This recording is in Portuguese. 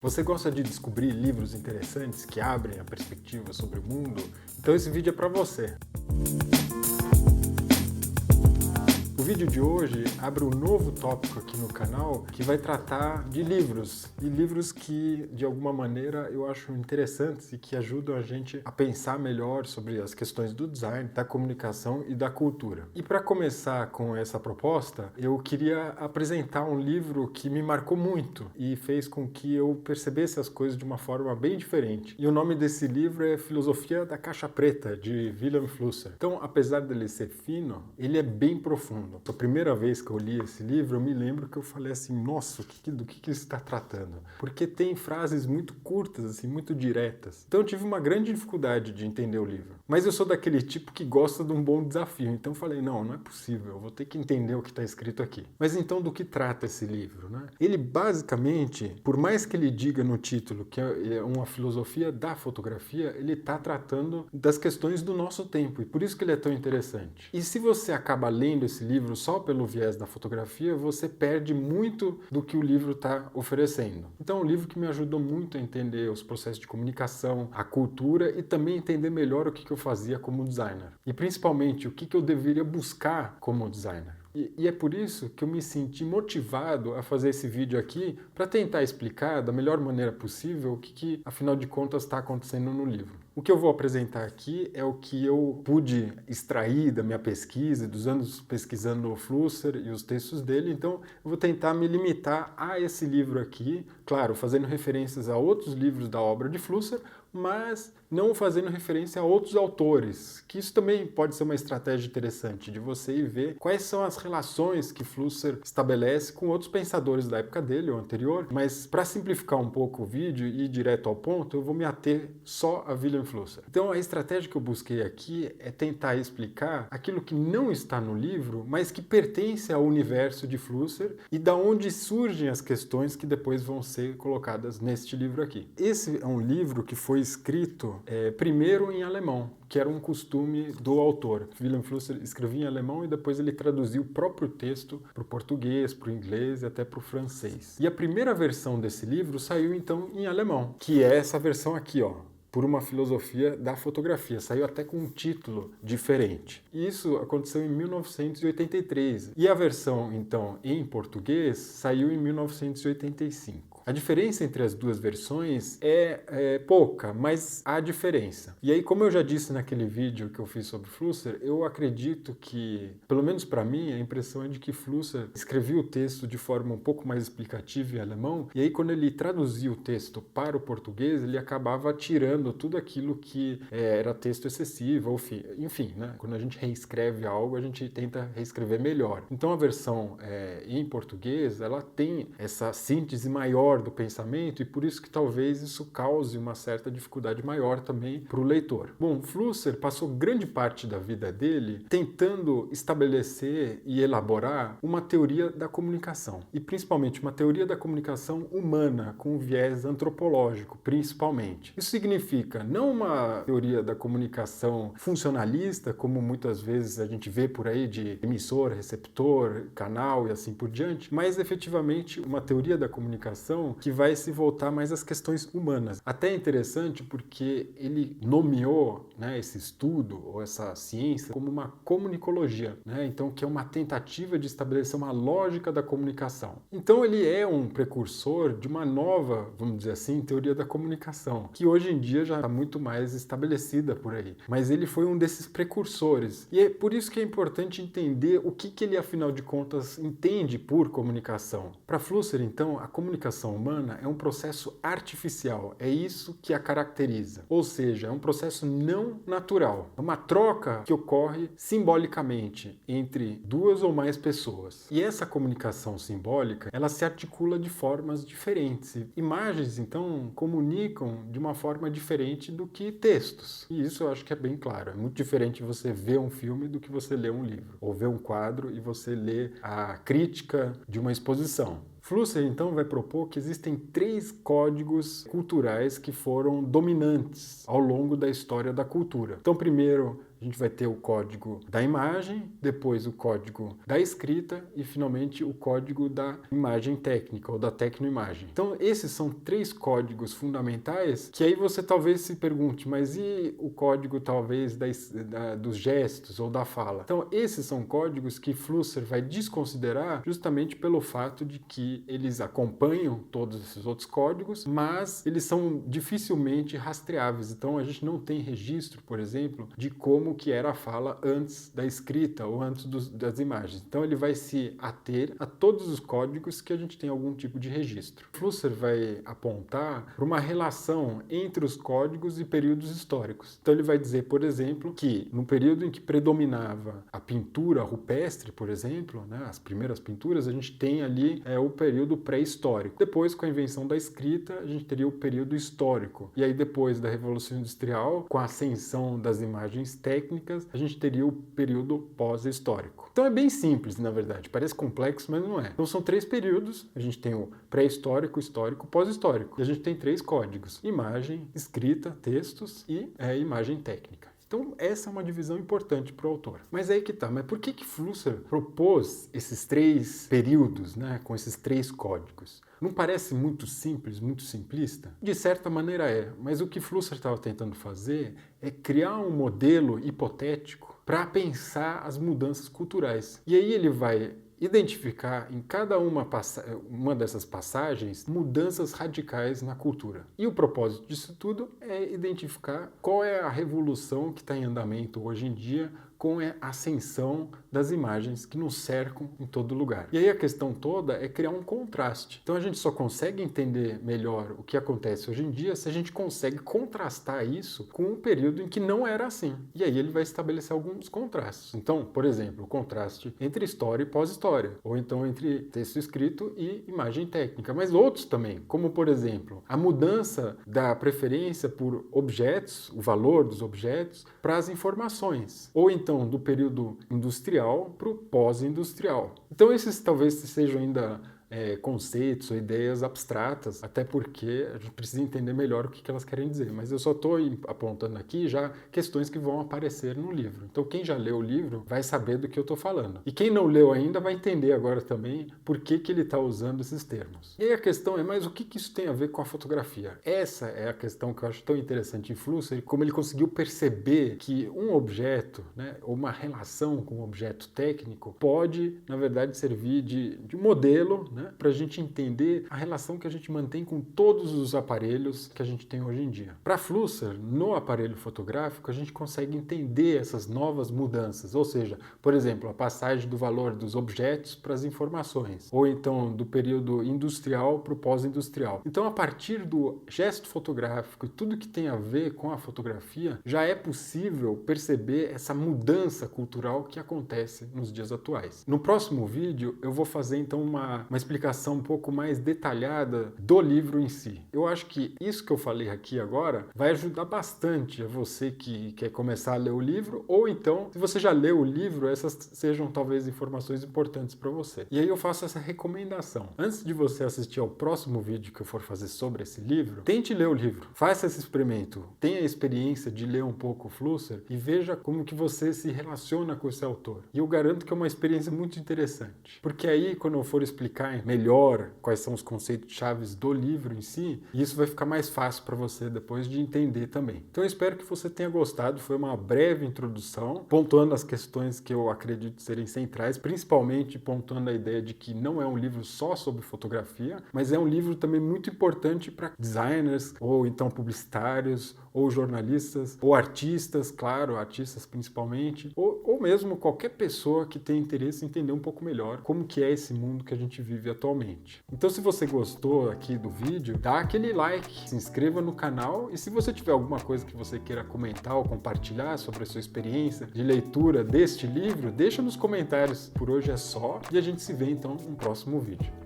Você gosta de descobrir livros interessantes que abrem a perspectiva sobre o mundo? Então esse vídeo é para você. O vídeo de hoje abre um novo tópico aqui no canal que vai tratar de livros, e livros que de alguma maneira eu acho interessantes e que ajudam a gente a pensar melhor sobre as questões do design, da comunicação e da cultura. E para começar com essa proposta, eu queria apresentar um livro que me marcou muito e fez com que eu percebesse as coisas de uma forma bem diferente. E o nome desse livro é Filosofia da Caixa Preta, de Wilhelm Flusser. Então, apesar dele ser fino, ele é bem profundo. A primeira vez que eu li esse livro, eu me lembro que eu falei assim, nossa, do que isso está tratando? Porque tem frases muito curtas, assim, muito diretas. Então eu tive uma grande dificuldade de entender o livro. Mas eu sou daquele tipo que gosta de um bom desafio, então eu falei, não é possível, eu vou ter que entender o que está escrito aqui. Mas então do que trata esse livro, né? Ele basicamente, por mais que ele diga no título que é uma filosofia da fotografia, ele está tratando das questões do nosso tempo, e por isso que ele é tão interessante. E se você acaba lendo esse livro só pelo viés da fotografia, você perde muito do que o livro está oferecendo. Então é um livro que me ajudou muito a entender os processos de comunicação, a cultura e também entender melhor o que eu fazia como designer. E principalmente o que eu deveria buscar como designer. E é por isso que eu me senti motivado a fazer esse vídeo aqui para tentar explicar da melhor maneira possível o que afinal de contas está acontecendo no livro. O que eu vou apresentar aqui é o que eu pude extrair da minha pesquisa, dos anos pesquisando o Flusser e os textos dele, então eu vou tentar me limitar a esse livro aqui, claro, fazendo referências a outros livros da obra de Flusser, mas não fazendo referência a outros autores, que isso também pode ser uma estratégia interessante de você ir ver quais são as relações que Flusser estabelece com outros pensadores da época dele ou anterior, mas para simplificar um pouco o vídeo e ir direto ao ponto, eu vou me ater só a Wilhelm Flusser. Então a estratégia que eu busquei aqui é tentar explicar aquilo que não está no livro, mas que pertence ao universo de Flusser e da onde surgem as questões que depois vão ser colocadas neste livro aqui. Esse é um livro que foi escrito primeiro em alemão, que era um costume do autor. Wilhelm Flusser escrevia em alemão e depois ele traduziu o próprio texto para o português, para o inglês e até para o francês. E a primeira versão desse livro saiu então em alemão, que é essa versão aqui, ó. Por uma filosofia da fotografia. Saiu até com um título diferente. Isso aconteceu em 1983. E a versão, então, em português, saiu em 1985. A diferença entre as duas versões é pouca, mas há diferença. E aí, como eu já disse naquele vídeo que eu fiz sobre Flusser, eu acredito que, pelo menos para mim, a impressão é de que Flusser escrevia o texto de forma um pouco mais explicativa em alemão, e aí quando ele traduzia o texto para o português, ele acabava tirando tudo aquilo que era texto excessivo, enfim, né? Quando a gente reescreve algo, a gente tenta reescrever melhor. Então a versão em português, ela tem essa síntese maior do pensamento e por isso que talvez isso cause uma certa dificuldade maior também para o leitor. Bom, Flusser passou grande parte da vida dele tentando estabelecer e elaborar uma teoria da comunicação e principalmente uma teoria da comunicação humana com viés antropológico, principalmente. Isso significa não uma teoria da comunicação funcionalista, como muitas vezes a gente vê por aí de emissor, receptor, canal e assim por diante, mas efetivamente uma teoria da comunicação que vai se voltar mais às questões humanas. Até é interessante porque ele nomeou, né, esse estudo ou essa ciência como uma comunicologia, né? Então que é uma tentativa de estabelecer uma lógica da comunicação. Então ele é um precursor de uma nova, vamos dizer assim, teoria da comunicação, que hoje em dia já está muito mais estabelecida por aí. Mas ele foi um desses precursores. E é por isso que é importante entender o que ele, afinal de contas, entende por comunicação. Para Flusser, então, a comunicação humana é um processo artificial. É isso que a caracteriza. Ou seja, é um processo não natural. É uma troca que ocorre simbolicamente entre duas ou mais pessoas. E essa comunicação simbólica, ela se articula de formas diferentes. Imagens, então, comunicam de uma forma diferente do que textos. E isso eu acho que é bem claro. É muito diferente você ver um filme do que você ler um livro. Ou ver um quadro e você ler a crítica de uma exposição. Flusser, então, vai propor que existem 3 códigos culturais que foram dominantes ao longo da história da cultura. Então, primeiro, A gente vai ter o código da imagem, depois o código da escrita e, finalmente, o código da imagem técnica ou da tecnoimagem. Então, esses são 3 códigos fundamentais que aí você talvez se pergunte, mas e o código talvez dos gestos ou da fala? Então, esses são códigos que Flusser vai desconsiderar justamente pelo fato de que eles acompanham todos esses outros códigos, mas eles são dificilmente rastreáveis. Então, a gente não tem registro, por exemplo, de como que era a fala antes da escrita ou antes das imagens. Então, ele vai se ater a todos os códigos que a gente tem algum tipo de registro. Flusser vai apontar para uma relação entre os códigos e períodos históricos. Então, ele vai dizer, por exemplo, que no período em que predominava a pintura rupestre, por exemplo, né, as primeiras pinturas, a gente tem ali o período pré-histórico. Depois, com a invenção da escrita, a gente teria o período histórico. E aí, depois da Revolução Industrial, com a ascensão das imagens técnicas, a gente teria o período pós-histórico. Então é bem simples, na verdade. Parece complexo, mas não é. Então são 3 períodos. A gente tem o pré-histórico, histórico, pós-histórico. E a gente tem 3 códigos: imagem, escrita, textos e imagem técnica. Então, essa é uma divisão importante para o autor. Mas aí que tá, mas por que Flusser propôs esses 3 períodos, né, com esses 3 códigos? Não parece muito simples, muito simplista? De certa maneira é, mas o que Flusser estava tentando fazer é criar um modelo hipotético para pensar as mudanças culturais. E aí ele vai identificar em cada uma dessas passagens mudanças radicais na cultura. E o propósito disso tudo é identificar qual é a revolução que está em andamento hoje em dia com a ascensão das imagens que nos cercam em todo lugar. E aí a questão toda é criar um contraste. Então a gente só consegue entender melhor o que acontece hoje em dia se a gente consegue contrastar isso com um período em que não era assim. E aí ele vai estabelecer alguns contrastes. Então, por exemplo, o contraste entre história e pós-história, ou então entre texto escrito e imagem técnica, mas outros também, como por exemplo, a mudança da preferência por objetos, o valor dos objetos, para as informações, ou então do período industrial para o pós-industrial. Então esses talvez sejam ainda conceitos ou ideias abstratas, até porque a gente precisa entender melhor o que elas querem dizer. Mas eu só estou apontando aqui já questões que vão aparecer no livro. Então quem já leu o livro vai saber do que eu estou falando. E quem não leu ainda vai entender agora também por que ele está usando esses termos. E aí a questão é, mas o que isso tem a ver com a fotografia? Essa é a questão que eu acho tão interessante em Flusser, como ele conseguiu perceber que um objeto, né, ou uma relação com um objeto técnico pode, na verdade, servir de modelo, né, para a gente entender a relação que a gente mantém com todos os aparelhos que a gente tem hoje em dia. Para Flusser, no aparelho fotográfico, a gente consegue entender essas novas mudanças, ou seja, por exemplo, a passagem do valor dos objetos para as informações, ou então do período industrial para o pós-industrial. Então, a partir do gesto fotográfico e tudo que tem a ver com a fotografia, já é possível perceber essa mudança cultural que acontece nos dias atuais. No próximo vídeo, eu vou fazer então uma explicação um pouco mais detalhada do livro em si. Eu acho que isso que eu falei aqui agora vai ajudar bastante a você que quer começar a ler o livro, ou então, se você já leu o livro, essas sejam talvez informações importantes para você. E aí eu faço essa recomendação. Antes de você assistir ao próximo vídeo que eu for fazer sobre esse livro, tente ler o livro. Faça esse experimento. Tenha a experiência de ler um pouco o Flusser e veja como que você se relaciona com esse autor. E eu garanto que é uma experiência muito interessante. Porque aí, quando eu for explicar melhor quais são os conceitos chaves do livro em si, isso vai ficar mais fácil para você depois de entender também. Então eu espero que você tenha gostado, foi uma breve introdução, pontuando as questões que eu acredito serem centrais, principalmente pontuando a ideia de que não é um livro só sobre fotografia, mas é um livro também muito importante para designers, ou então publicitários, ou jornalistas, ou artistas, claro, artistas principalmente, ou mesmo qualquer pessoa que tenha interesse em entender um pouco melhor como que é esse mundo que a gente vive atualmente. Então, se você gostou aqui do vídeo, dá aquele like, se inscreva no canal, e se você tiver alguma coisa que você queira comentar ou compartilhar sobre a sua experiência de leitura deste livro, deixa nos comentários. Por hoje é só, e a gente se vê então no próximo vídeo.